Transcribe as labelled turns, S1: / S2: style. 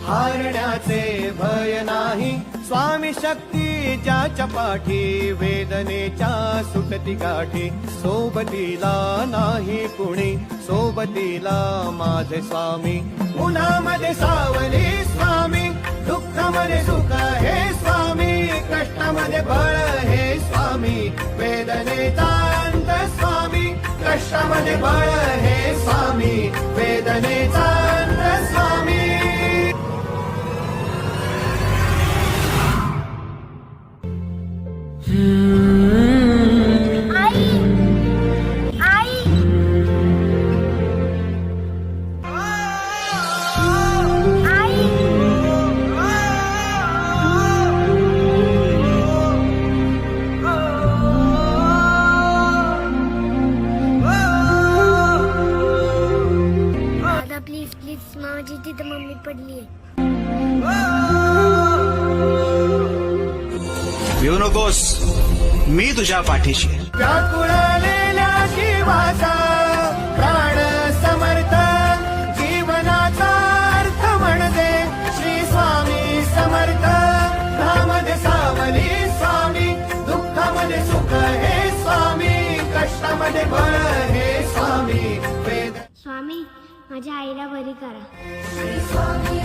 S1: हारण्याचे भय नाही, स्वामी शक्ती ज्याच्या पाठी, वेदनेच्या सुटती गाठी, सोबतीला नाही कुणी, सोबतीला माझे स्वामी. उन्हामध्ये सावली स्वामी, दुःखामध्ये सुख हे स्वामी, कष्टामध्ये बळ हे स्वामी, वेदनेचा अंत स्वामी, कष्टामध्ये बळ हे स्वामी, वेदनेचा अंत स्वामी.
S2: प्लीज प्लीज माझी तिथं मम्मी पडली.
S3: येऊ नकोस, मी तुझ्या पाठीशी.
S1: व्याकुळलेल्या जीवाचा प्राण समर्थ, जीवनाचा अर्थ म्हणजे श्री स्वामी समर्थ. धामध्ये सावली स्वामी, दुःखामध्ये सुख हे स्वामी, कष्टामध्ये बळ हे स्वामी, वेद.
S2: स्वामी माझ्या आईला बरी करा.
S1: श्री स्वामी